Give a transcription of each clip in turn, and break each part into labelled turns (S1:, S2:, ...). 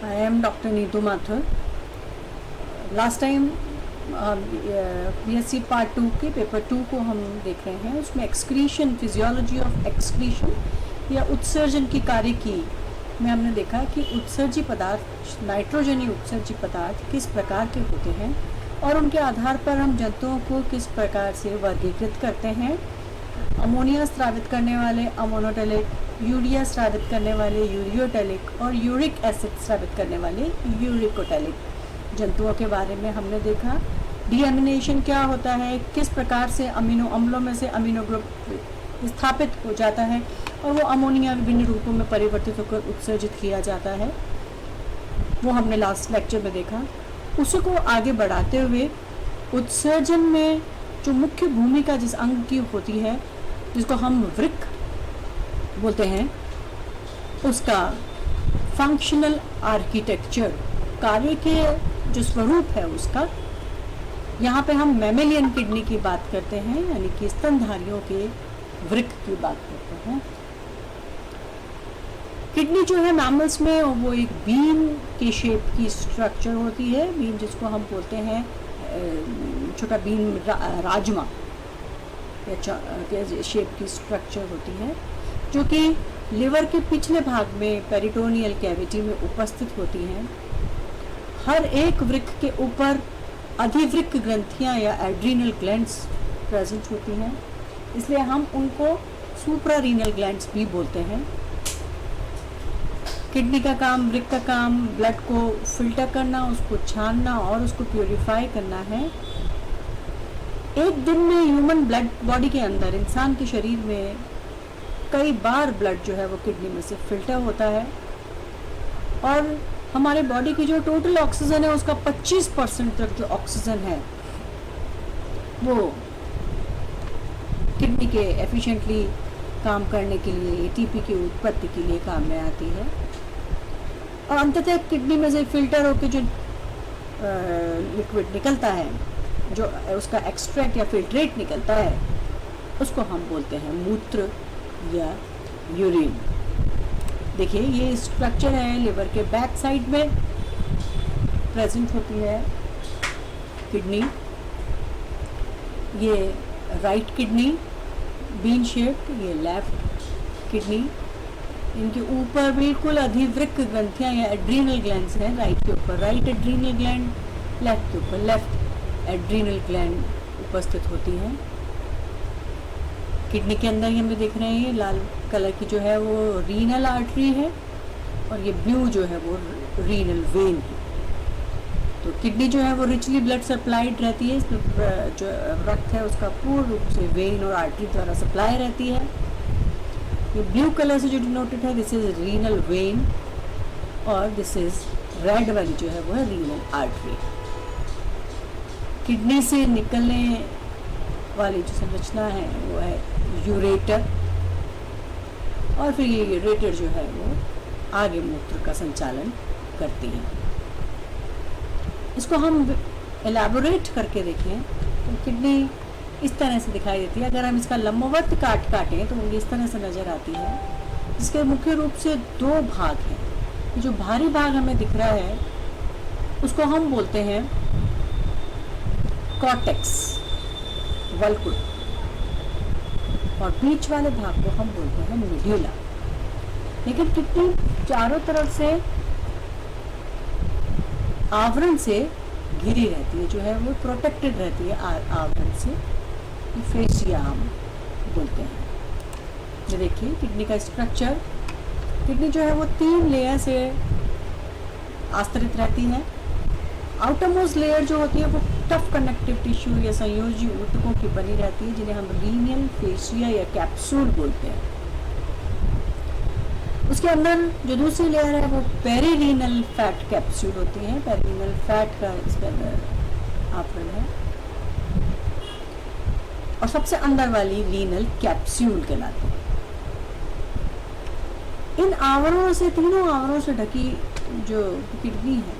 S1: I am Dr. Neetu Mathur. Last time BSc part 2 के paper 2 को हम देख रहे हैं। उसमें एक्सक्रीशन, फिजियोलॉजी ऑफ एक्सक्रीशन या उत्सर्जन की कार्य की में हमने देखा कि उत्सर्जी पदार्थ, नाइट्रोजनी उत्सर्जी पदार्थ किस प्रकार के होते हैं और उनके आधार पर हम जंतुओं को किस प्रकार से वर्गीकृत करते हैं। अमोनिया स्रावित करने वाले अमोनोटेलिक, यूरिया स्रावित करने वाले यूरियोटेलिक और यूरिक एसिड स्रावित करने वाले यूरिकोटेलिक जंतुओं के बारे में हमने देखा। डीएमिनेशन क्या होता है, किस प्रकार से अमीनो अम्लों में से अमीनो ग्रुप स्थापित हो जाता है और वो अमोनिया विभिन्न रूपों में परिवर्तित होकर उत्सर्जित किया जाता है, वो हमने लास्ट लेक्चर में देखा। उसको आगे बढ़ाते हुए उत्सर्जन में जो मुख्य भूमिका जिस अंग की होती है, जिसको हम वृक्क बोलते हैं, उसका फंक्शनल आर्किटेक्चर, कार्य के जो स्वरूप है उसका, यहाँ पे हम मैमेलियन किडनी की बात करते हैं, यानी कि स्तनधारियों के वृक्क की बात करते हैं। किडनी जो है मैमल्स में वो एक बीन के शेप की स्ट्रक्चर होती है। बीन जिसको हम बोलते हैं छोटा बीन, राजमा या शेप की स्ट्रक्चर होती है, जो कि लिवर के पिछले भाग में पेरिटोनियल कैविटी में उपस्थित होती हैं। हर एक वृक्क के ऊपर अधिवृक्क ग्रंथियां या एड्रीनल ग्लैंड्स प्रेजेंट होती हैं, इसलिए हम उनको सुप्रारीनल ग्लैंड्स भी बोलते हैं। किडनी का काम, वृक्क का काम ब्लड को फिल्टर करना, उसको छानना और उसको प्यूरिफाई करना है। एक दिन में ह्यूमन ब्लड बॉडी के अंदर, इंसान के शरीर में कई बार ब्लड जो है वो किडनी में से फिल्टर होता है और हमारे बॉडी की जो टोटल ऑक्सीजन है उसका 25% तक जो ऑक्सीजन है वो किडनी के एफिशिएंटली काम करने के लिए, एटीपी की उत्पत्ति के लिए काम में आती है। और अंततः किडनी में से फिल्टर होकर जो लिक्विड निकलता है, जो उसका एक्सट्रैक्ट या फिल्ट्रेट निकलता है, उसको हम बोलते हैं मूत्र या यूरिन। देखिए ये स्ट्रक्चर है, लिवर के बैक साइड में प्रेजेंट होती है किडनी। ये राइट किडनी बीन शेप्ड, ये लेफ्ट किडनी। इनके ऊपर बिल्कुल अधिवृक्क ग्रंथियां या एड्रीनल ग्लैंड्स हैं। राइट के ऊपर राइट एड्रीनल ग्लैंड, लेफ्ट के ऊपर लेफ्ट एड्रीनल ग्लैंड उपस्थित होती हैं। किडनी के अंदर ही हम देख रहे हैं लाल कलर की जो है वो रीनल आर्टरी है और ये ब्लू जो है वो रीनल वेन है। तो किडनी जो है वो रिचली ब्लड सप्लाइड रहती है। इसमें जो रक्त है उसका पूर्ण रूप से वेन और आर्टरी द्वारा सप्लाई रहती है। ये ब्लू कलर से जो डिनोटेड है, दिस इज रीनल वेन और दिस इज रेड वाली जो है वो है रीनल आर्टरी। किडनी से निकलने वाली जो संरचना है वो है यूरेटर और फिर ये यूरेटर जो है वो आगे मूत्र का संचालन करती है। इसको हम एलैबोरेट करके देखें तो किडनी इस तरह से दिखाई देती है। अगर हम इसका लंबवत काटें तो इस तरह से नज़र आती है। इसके मुख्य रूप से दो भाग हैं। जो भारी भाग हमें दिख रहा है उसको हम बोलते हैं कॉर्टेक्स, वल्कुल, और बीच वाले भाग को हम बोलते हैं मेड्यूला। लेकिन किडनी चारों तरफ से आवरण से घिरी रहती है, जो है वो प्रोटेक्टेड रहती है आवरण से। फेसिया हम बोलते हैं। ये देखिए किडनी का स्ट्रक्चर। किडनी जो है वो 3 लेयर से आस्तरित रहती है। आउटरमोस्ट लेयर जो होती है वो टफ कनेक्टिव टिश्यू या संयोजी ऊतकों की बनी रहती है, जिन्हें हम रीनियल फेसिया या कैप्सूल बोलते हैं। उसके अंदर जो दूसरी लेयर है वो पेरीरीनल फैट कैप्सूल होती है। पेरीरीनल फैट का इसके अंदर आवरण है और सबसे अंदर वाली रीनल कैप्सूल कहलाती है। इन आवरणों से, तीनों आवरणों से ढकी जो किडनी है,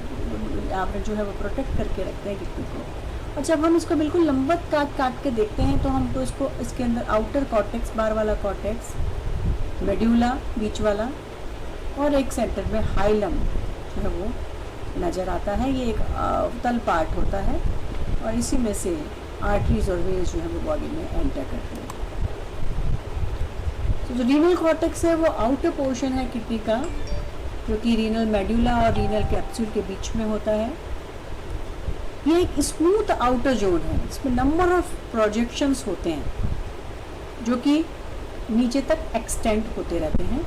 S1: आवरण जो है वो प्रोटेक्ट करके रखते हैं किडनी को। और जब हम इसको बिल्कुल लंबत काट के देखते हैं तो हमको इसको, इसके अंदर आउटर कॉर्टेक्स, बाहर वाला कॉर्टेक्स, मेड्यूला बीच वाला और एक सेंटर में हाइलम जो है वो नज़र आता है। ये एक अवतल पार्ट होता है और इसी में से आर्टरीज और वेन्स जो है वो बॉडी में एंटर करते हैं। तो जो रीनल कॉर्टेक्स है वो आउटर पोर्शन है किडनी का, जो कि रीनल मेडुला और रीनल कैप्सूल के बीच में होता है। ये एक स्मूथ आउटर जोन है, इसमें नंबर ऑफ प्रोजेक्शंस होते हैं जो कि नीचे तक एक्सटेंड होते रहते हैं।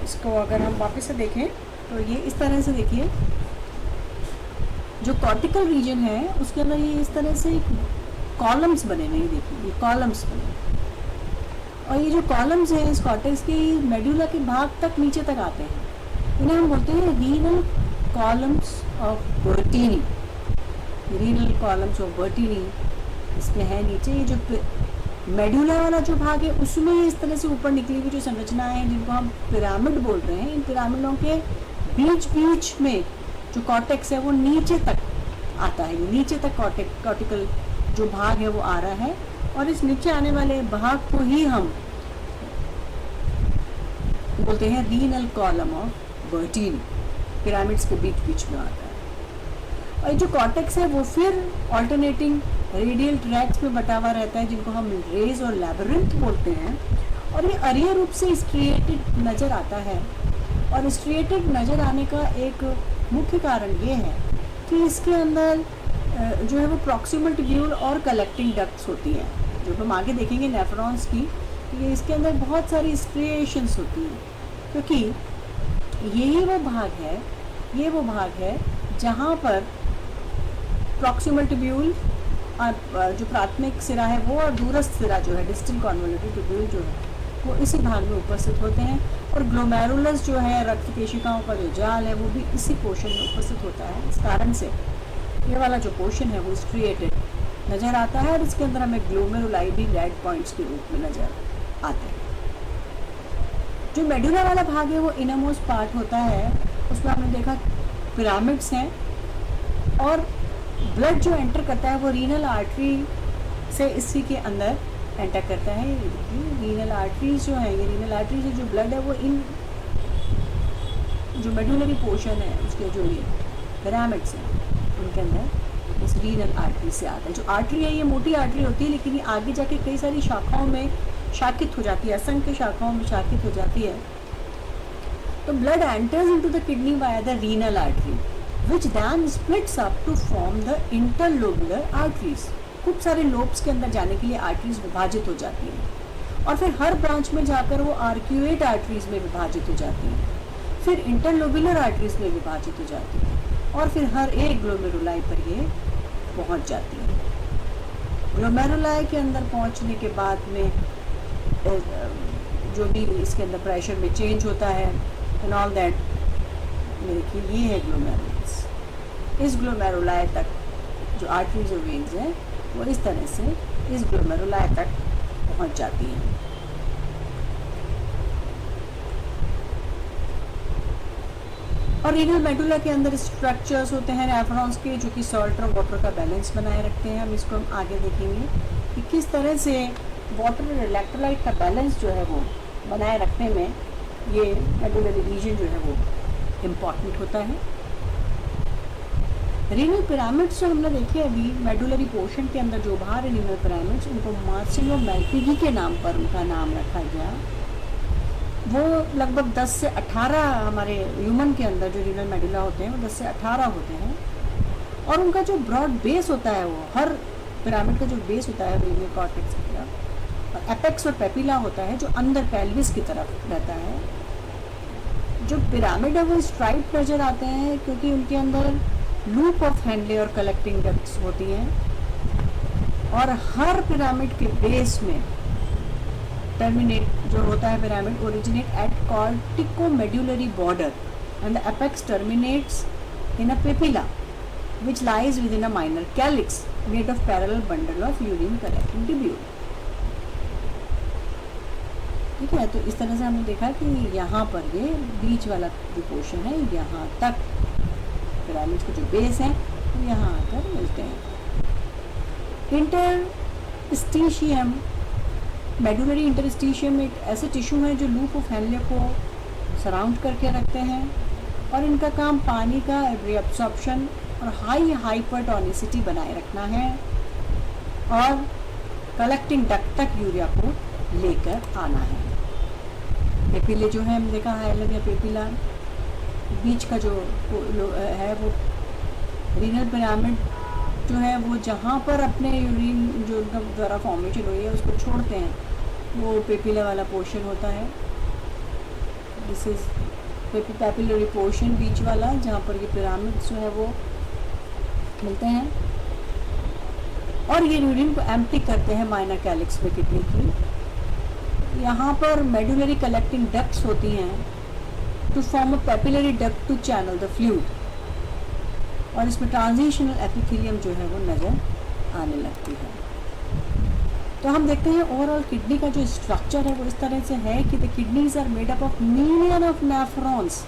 S1: इसको अगर हम वापस से देखें तो ये इस तरह से देखिए, जो कॉर्टिकल रीजन है उसके अंदर ये इस तरह से कॉलम्स बने हुए हैं। देखिए ये कॉलम्स बने, और ये जो कॉलम्स हैं इस कॉर्टेक्स के मेडुला के भाग तक नीचे तक आते हैं। इन्हें हम बोलते हैं renal columns of बर्टीनी। Renal columns of बर्टीनी इसमें है नीचे। ये जो मेडुला वाला जो भाग है उसमें इस तरह से ऊपर निकली हुई जो संरचनाएं हैं जिनको हम पिरामिड बोल रहे हैं, इन पिरामिडों के बीच बीच में जो कॉर्टेक्स है वो नीचे तक आता है। ये नीचे तक कॉर्टिकल जो भाग है वो आ रहा है, और इस नीचे आने वाले भाग को ही हम बोलते हैं रीनल कॉलम ऑफ बर्टीनी। पिरामिड्स के बीच बीच में आता है। और जो कॉर्टेक्स है वो फिर ऑल्टरनेटिंग रेडियल ट्रैक्ट्स में बटा हुआ रहता है, जिनको हम रेज और लैबिरिंथ बोलते हैं। और ये अरियर रूप से स्ट्रिएटेड नज़र आता है, और स्ट्रिएटेड नज़र आने का एक मुख्य कारण ये है कि इसके अंदर जो है वो प्रॉक्सिमल ट्यूब्यूल और कलेक्टिंग डक्ट्स होती हैं। जो हम आगे देखेंगे नेफ्रॉन्स की, ये इसके अंदर बहुत सारी स्ट्रिएशंस होती हैं, क्योंकि यही वो भाग है जहाँ पर प्रॉक्सिमल ट्यूब्यूल जो प्राथमिक सिरा है वो, और दूरस्थ सिरा जो है डिस्टल कॉन्वोल्यूटेड ट्यूब्यूल जो है वो इसी भाग में उपस्थित होते हैं। और ग्लोमेरुलस जो है रक्त केशिकाओं का जो जाल है वो भी इसी पोर्शन में उपस्थित होता है। इस कारण से ये वाला जो पोर्शन है वो स्ट्रिएटेड नज़र आता है, और इसके अंदर हमें ग्लोमेरुलाई भी रेड पॉइंट्स के रूप में नज़र आते हैं। जो मेडुला वाला भाग है वो इनरमोस्ट पार्ट होता है, उसमें हमने देखा पिरामिड्स हैं, और ब्लड जो एंटर करता है वो रीनल आर्टरी से इसी के अंदर एंटर करता है। रीनल आर्टरीज जो है, ये रीनल आर्टरी से जो ब्लड है वो इन जो मेडुलरी पोर्शन है उसके जो ये पिरामिड्स हैं उनके अंदर इस रीनल आर्टरी से आता है। जो आर्टरी है ये मोटी आर्टरी होती है, लेकिन ये आगे जाके कई सारी शाखाओं में शाखित हो जाती है, असंख्य शाखाओं में शाखित हो जाती है। तो blood enters into the kidney via the renal artery which then splits up to form the interlobular arteries। खूब सारे लोब्स के अंदर जाने के लिए आर्टरीज विभाजित हो जाती हैं, और फिर हर ब्रांच में जाकर वो आर्क्यूएट आर्टरीज में विभाजित हो जाती हैं, फिर इंटरलोबुलर आर्टरीज में विभाजित हो जाती हैं, और फिर हर एक ग्लोमेरुलाई पर ये पहुंच जाती है। ग्लोमेरुलाई के अंदर पहुंचने के बाद में जो भी इसके अंदर प्रेशर में चेंज होता है एंड ऑल दैट, देखिए ये है ग्लोमेरुलस। इस ग्लोमेरुलाई तक जो आर्टरीज और वेन्स हैं वो इस तरह से इस ग्लोमेरुलाई तक पहुंच जाती हैं। और रीनल मेडुला के अंदर स्ट्रक्चर्स होते हैं नेफ्रॉन्स के, जो कि सॉल्ट और वाटर का बैलेंस बनाए रखते हैं। हम इसको हम आगे देखेंगे कि किस तरह से वाटर और इलेक्ट्रोलाइट का बैलेंस जो है वो बनाए रखने में ये मेडुलरी रीजन जो है वो इम्पॉर्टेंट होता है। रीनल पिरामिड्स जो हमने देखे अभी मेडुलरी पोर्शन के अंदर जो बाहर है रीनल पिरामिड्स, उनको मार्सिलो मैल्पिगी के नाम पर उनका नाम रखा गया। वो लगभग 10 से 18 हमारे ह्यूमन के अंदर जो रीनल मेडुला होते हैं वो 10 से 18 होते हैं, और उनका जो ब्रॉड बेस होता है वो हर पिरामिड का जो बेस होता है रीनल कॉर्टेक्स की तरफ, और एपेक्स और पेपिला होता है जो अंदर पेल्विस की तरफ रहता है। जो पिरामिड है वो स्ट्राइप नज़र आते हैं क्योंकि उनके अंदर लूप ऑफ हैंडले और कलेक्टिंग डक्ट्स होती हैं, और हर पिरामिड के बेस में टर्मिनेट जो होता है pyramid originate at corticomedullary border and the apex terminates in a papilla which lies within a minor calyx made of parallel bundle of urine collecting tubule। ठीक है, तो इस तरह से हमने देखा कि यहाँ पर ये बीच वाला जो पोर्शन है यहाँ तक पिरामिड के जो बेस हैं वो यहाँ आकर मिलते हैं। इंटरस्टिशियम मेडुलरी इंटरस्टिशियम एक ऐसे टिश्यू है जो लूप ऑफ हेनले को सराउंड करके रखते हैं और इनका काम पानी का रिअब्सॉर्प्शन और हाइपरटोनिसिटी बनाए रखना है और कलेक्टिंग डक्ट तक यूरिया को लेकर आना है। पेपिले जो है, हमने देखा हाइलम या पेपिला, बीच का जो है वो रीनल पिरामिड जो है वो जहाँ पर अपने यूरिन जो उनका द्वारा फॉर्मेशन हुई है उसको छोड़ते हैं, वो पेपिला वाला पोर्शन होता है। दिस इज पेपिलरी पोर्शन बीच वाला, जहाँ पर ये पिरामिड जो है वो मिलते हैं और ये यूरिन को एम्प्टी करते हैं माइनर कैलिक्स में किडनी की। यहाँ पर मेडुलरी कलेक्टिंग डक्ट्स होती हैं to form a papillary duct to channel the fluid, और इसमें ट्रांजिशनल एपिथेलियम जो है वो नज़र आने लगती है। तो हम देखते हैं ओवरऑल किडनी का जो स्ट्रक्चर है वो इस तरह से है कि the kidneys are made up of million of nephrons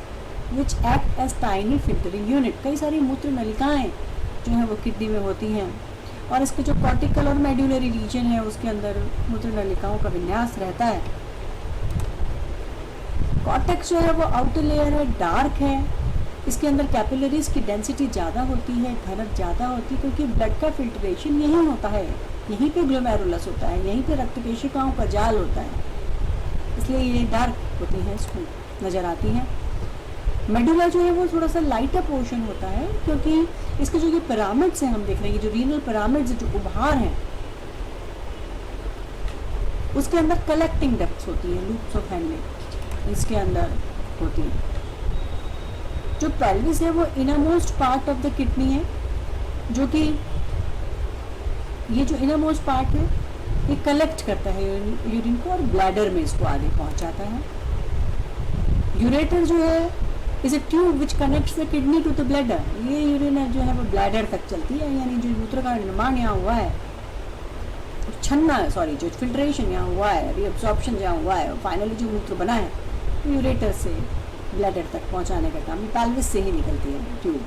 S1: which act as tiny filtering unit. कई सारी मूत्र नलिकाएँ जो है वो किडनी में होती हैं और इसके जो कॉर्टिकल और मेडुलरी रीजन है उसके अंदर मूत्र नलिकाओं का विन्यास रहता है। कॉर्टेक्स जो है वो आउटर लेयर है, डार्क है, इसके अंदर कैपिलरीज की डेंसिटी ज़्यादा होती है, घनत्व ज़्यादा होती है, क्योंकि ब्लड का फिल्ट्रेशन यहीं होता है, यहीं पे ग्लोमेरुलस होता है, यहीं पे रक्त केशिकाओं का जाल होता है, इसलिए ये डार्क होती हैं, इसको नज़र आती हैं। मेडुला जो है वो थोड़ा सा लाइटर पोर्शन होता है, क्योंकि इसके जो ये पिरामिड्स हैं हम देख रहे हैं, जो रीनल पिरामिड्स जो उभार हैं उसके अंदर कलेक्टिंग डक्ट्स होती हैं, लूप्स ऑफ हेनले इसके अंदर होती हैं। जो पेल्विस है वो innermost part of the kidney है, जो कि ये जो इनरमोस्ट पार्ट है ये कलेक्ट करता है यूरिन को और ब्लैडर में इसको आगे पहुंचाता है। यूरेटर जो है is a tube which connects the kidney to the bladder. ये यूरिन जो है वो ब्लैडर तक चलती है, यानी जो मूत्र का निर्माण यहाँ हुआ है, जो फिल्ट्रेशन यहाँ हुआ है, रीअब्सॉर्प्शन जहाँ हुआ है, फाइनली जो मूत्र बना है यूरेटर से ब्लैडर तक पहुंचाने का काम पेल्विस से ही निकलती है ट्यूब।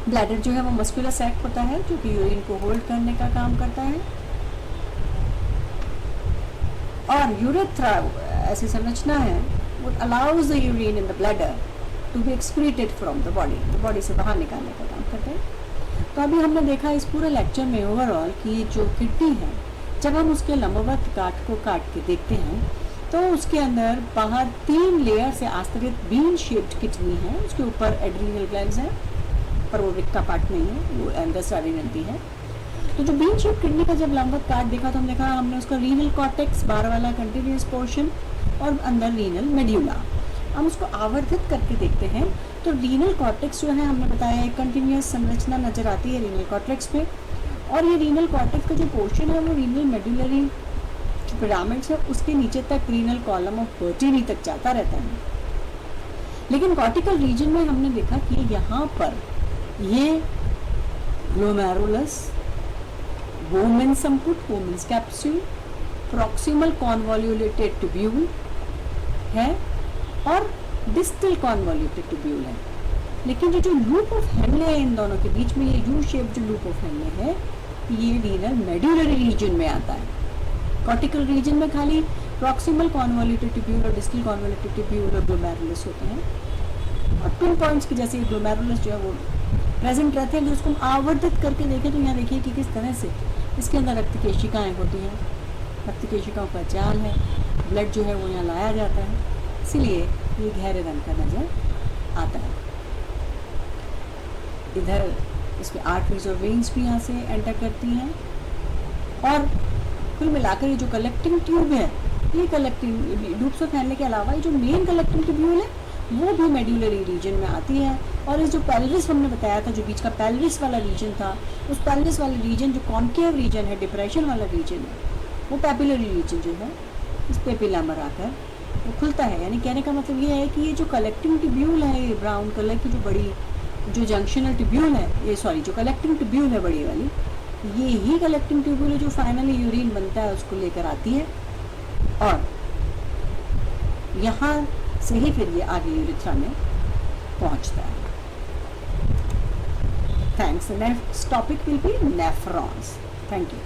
S1: ब्लैडर जो है वो मस्कुलर सैक होता है जो कि यूरिन को होल्ड करने का काम करता है, और यूरेथ्रा ऐसी संरचना है वो allows the urine in the bladder to be excreted from the body से बाहर निकालने का काम करते हैं। तो अभी हमने देखा इस पूरे लेक्चर में ओवरऑल कि जो किडनी है, जब हम उसके लंबवत गांठ को काट के देखते हैं तो उसके अंदर बाहर 3 लेयर से आस्तरित बीन शेप्ड किडनी है, उसके ऊपर एड्रीनल ग्लैंड्स हैं पर वो विक का पार्ट नहीं है, वो अंदर सारी रहती है। तो जो बीन शेप्ड किडनी का जब लंबवत काट देखा तो हम देखा हमने उसका रीनल कॉर्टेक्स बाहर वाला कंटिन्यूस पोर्शन और अंदर रीनल मेड्यूला। हम उसको आवर्धित करके देखते हैं तो रीनल कॉर्टेक्स जो है हमने बताया एक कंटिन्यूस संरचना नजर आती है रीनल कॉर्टेक्स में, और ये रीनल कॉर्टेक्स का जो पोर्शन है वो रीनल मेड्यूलरी पिरामिड्स है उसके नीचे तक रीनल कॉलम ऑफ पर्टिनी तक जाता रहता है। लेकिन कॉर्टिकल रीजन में हमने देखा कि यहाँ पर ये ग्लोमेरुलस, वोमेन संपुट, Bowman's capsule, proximal convoluted tubule है और डिस्टल कॉन्वोल्यूटेड ट्यूब्यूल है। लेकिन जो लूप ऑफ हेनले है इन दोनों के बीच में, ये यू शेप जो लूप ऑफ हेनले है ये रीनल मेड्यूलरी रीजन में आता है। कॉर्टिकल रीजन में खाली प्रॉक्सिमल कॉन्वोल्यूटेड ट्यूब्यूल और डिस्टल कॉन्वोल्यूटेड ट्यूब्यूल और ग्लोमेरुलस होते हैं, और पिन पॉइंट्स की जैसे ग्लोमेरुलस जो है वो प्रेजेंट रहते हैं। तो उसको हम आवर्धित करके देखें तो यहाँ देखिए कि किस तरह से इसके अंदर रक्त केशिकाएँ होती हैं, रक्त केशिकाओं का जाल है, ब्लड जो है वो यहाँ लाया जाता है, इसीलिए ये गहरे रंग का नजर आता है। इधर इसमें आर्टरीज और वेन्स भी यहाँ से एंटर करती हैं, और कुल मिलाकर ये जो कलेक्टिंग ट्यूब है, ये कलेक्टिंग लूप्स ऑफ हेनले के अलावा ये जो मेन कलेक्टिंग ट्यूब्यूल है वो भी मेड्यूलरी रीजन में आती है। और इस जो पेल्विस हमने बताया था, जो बीच का पेल्विस वाला रीजन था, उस पेल्विस वाले रीजन जो कॉन्केव रीजन है, डिप्रेशन वाला रीजन है, वो पेपिलरी रीजन जो है इस पेपिला में आकर वो खुलता है। यानी कहने का मतलब ये है कि ये जो कलेक्टिंग ट्यूब्यूल है, ये ब्राउन कलर की जो बड़ी जो जंक्शनल ट्यूब्यूल है, ये जो कलेक्टिंग ट्यूब्यूल है बड़ी वाली, ये ही कलेक्टिंग ट्यूब्यूल है जो फाइनली यूरिन बनता है उसको लेकर आती है, और यहाँ से ही फिर ये आगे यूरेथ्रा में पहुंचता है। Thanks. Next topic will be nephrons. Thank you.